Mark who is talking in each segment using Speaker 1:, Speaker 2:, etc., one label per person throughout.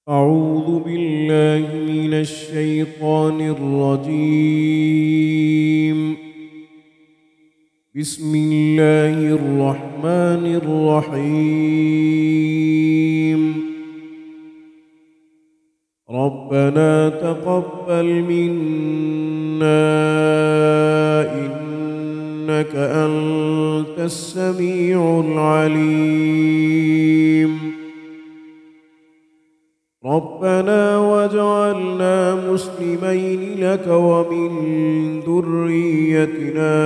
Speaker 1: أعوذ بالله من الشيطان الرجيم. بسم الله الرحمن الرحيم. ربنا تقبل منا إنك أنت السميع العليم. ربنا واجعلنا مسلمين لك ومن ذريتنا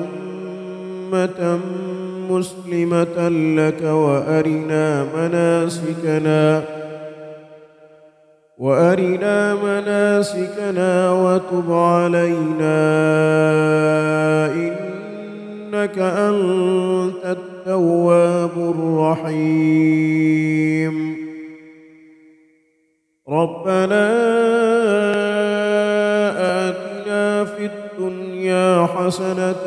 Speaker 1: أمة مسلمة لك وأرنا مناسكنا وتب علينا إنك أنت التواب الرحيم. ربنا آتنا في الدنيا حسنة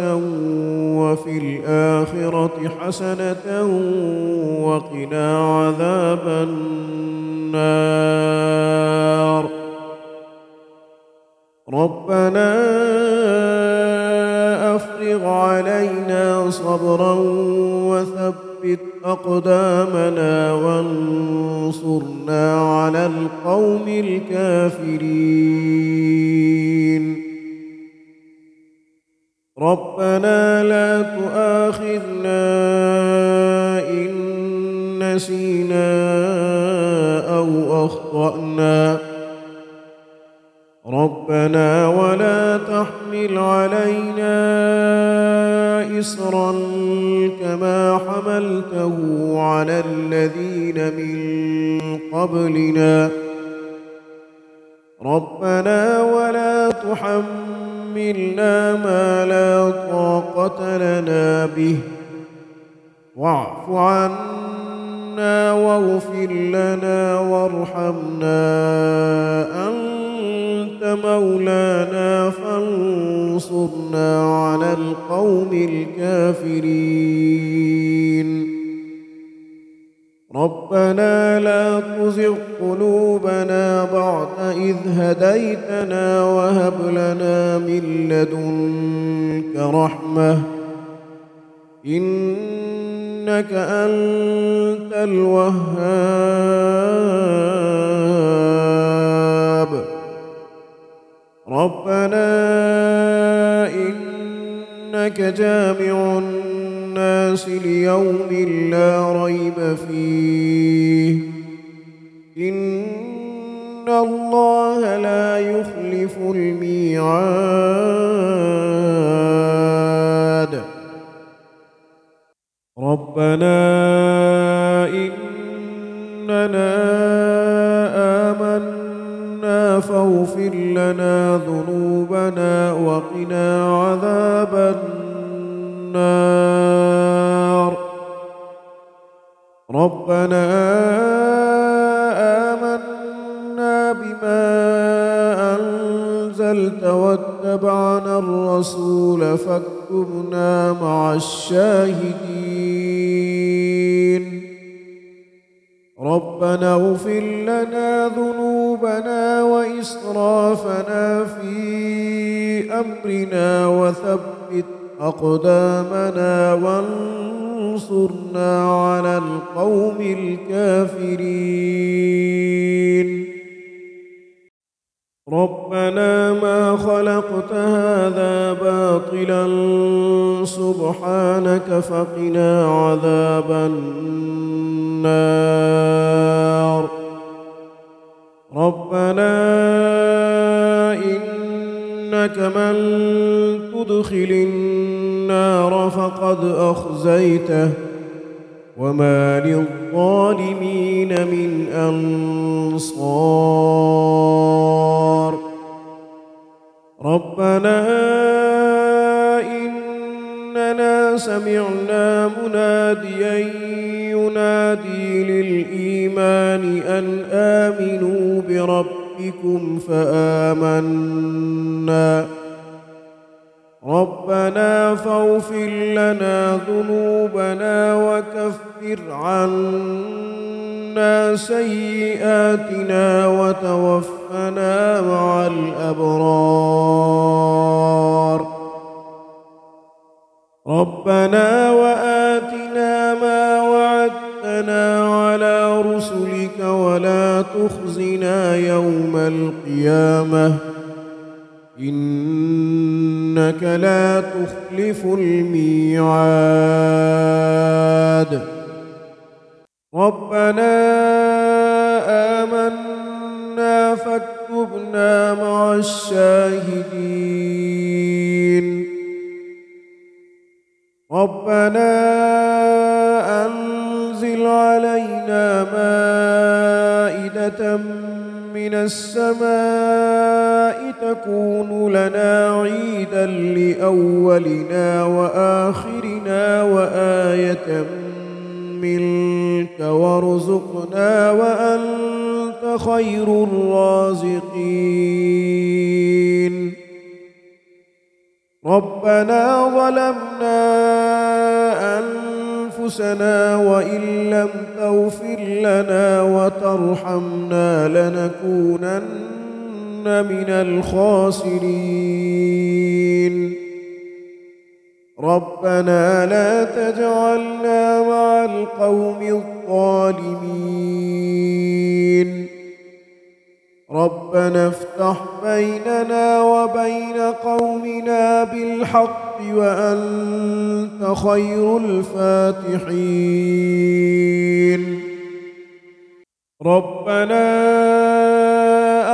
Speaker 1: وفي الآخرة حسنة وقنا عذاب النار. ربنا أفرغ علينا صبرا وثبت أقدامنا وانصرنا على القوم الكافرين. ربنا لا تؤاخذنا إن نسينا أو أخطأنا. ربنا ولا تحمل علينا إصرا كما حملته على الذين من قبلنا. ربنا ولا تحملنا ما لا طاقة لنا به واعف عنا واغفر لنا وارحمنا أنت مولانا فانصرنا على القوم الكافرين. ربنا لا تزغ قلوبنا بعد إذ هديتنا وهب لنا من لدنك رحمة إنك أنت الوهاب. ربنا إنك جامع الناس ليوم لا ريب فيه إن الله لا يخلف الميعاد. ربنا إننا آمنا فاغفر لنا ذنوبنا وقنا عذاب النار. ربنا آمنا بما أنزلت واتبعنا الرسول فاكتبنا مع الشاهدين. ربنا اغفر لنا ذنوبنا وإسرافنا في أمرنا وثبت أقدامنا وانصرنا على القوم الكافرين. ربنا ما خلقت هذا باطلا سبحانك فقنا عذاب النار. ربنا إنك من تدخل النار فقد أخزيته وما للظالمين من أنصار. ربنا إننا سمعنا مناديا ينادي للإيمان أن آمنوا بربكم فآمنا. ربنا فاغفر لنا ذنوبنا وكفر عنا سيئاتنا وتوفنا مع الأبرار. ربنا وآتنا ما وعدتنا على رسلك ولا تخزنا يوم القيامة إنك لا تخلف الميعاد. ربنا آمنا فاكتبنا مع الشاهدين. ربنا أنزل علينا مائدة من السماء تكون لنا عيدا لأولنا وآخرنا وآية منك وارزقنا وأنت خير الرازقين. ربنا ظلمنا أنفسنا وإن لم تغفر لنا وترحمنا لنكونن من الخاسرين. ربنا لا تجعلنا مع القوم الظالمين. ربنا افتح بيننا وبين قومنا بالحق وأنت خير الفاتحين. ربنا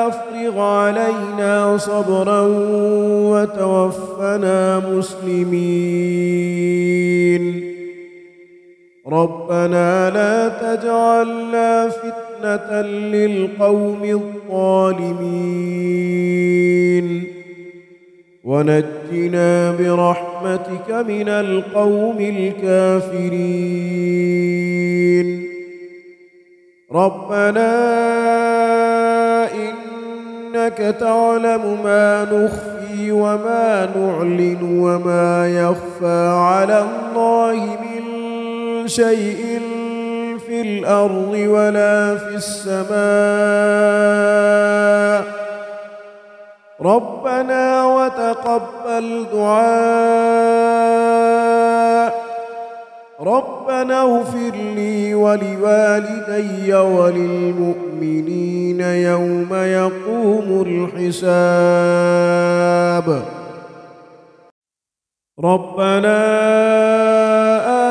Speaker 1: أفرغ علينا صبرا وتوفنا مسلمين. ربنا لا تجعلنا فتنة للقوم الظالمين ونجنا برحمتك من القوم الكافرين. ربنا إنك تعلم ما نخفي وما نعلن وما يخفى على الله من شيء في الأرض ولا في السماء. ربنا وتقبل دعاء. ربنا اغفر لي ولوالدي وللمؤمنين يوم يقوم الحساب. ربنا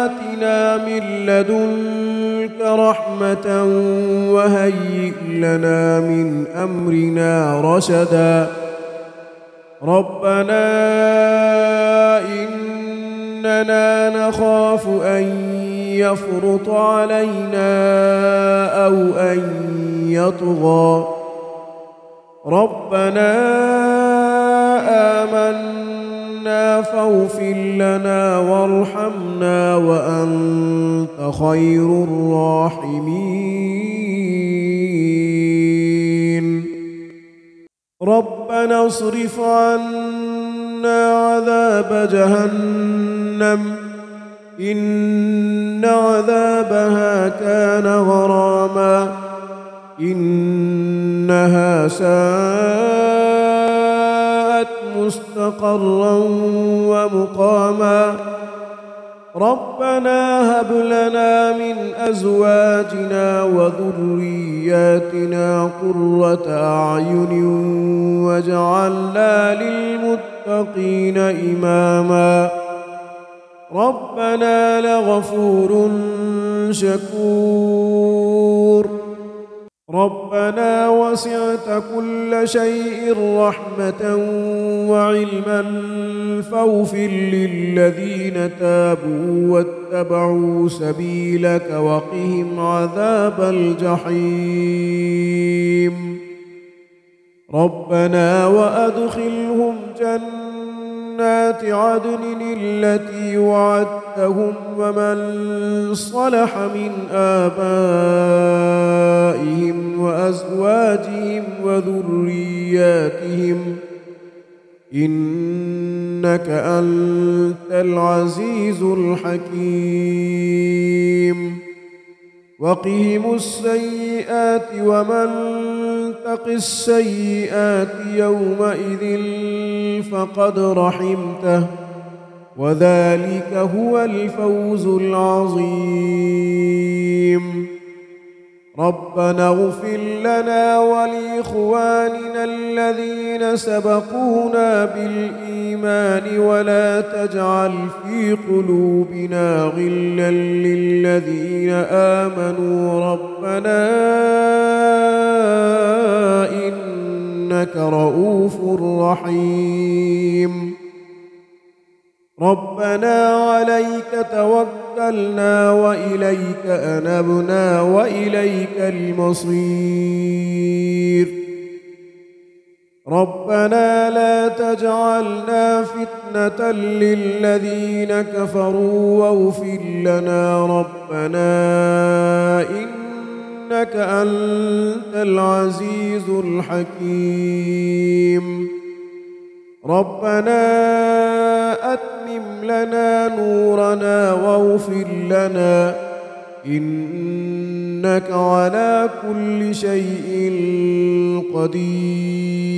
Speaker 1: آتنا من لدنك رحمة وهيئ لنا من أمرنا رشدا. ربنا إننا نخاف أن يفرط علينا أو أن يطغى. ربنا آمنا فاغفر لنا وارحمنا وأنت خير الراحمين. ربنا اصرف عنا عذاب جهنم إن عذابها كان غراما إنها ساءت مستقرا ومقاما. ربنا هب لنا من أزواجنا وذرياتنا قرة أعين واجعلنا للمتقين إماما. ربنا لغفور شكور. ربنا وسعت كل شيء رحمة وعلما فاغفر للذين تابوا واتبعوا سبيلك وقهم عذاب الجحيم. ربنا وأدخلهم جنات عدن التي وعدتهم ومن صلح من آبائهم وأزواجهم وذرياتهم إنك إنك أنت العزيز الحكيم وقهم السيئات ومن تق السيئات يومئذ فقد رحمته وذلك هو الفوز العظيم ربنا اغفر لنا ولإخواننا الذين سبقونا بالإيمان ولا تجعل في قلوبنا غلا للذين آمنوا ربنا إنك رؤوف رحيم ربنا عليك توكلنا وإليك أنبنا وإليك المصير ربنا لا تجعلنا فتنة للذين كفروا واغفر لنا ربنا إنك أنت العزيز الحكيم ربنا أتمم لنا نورنا واغفر لنا إنك على كل شيء قدير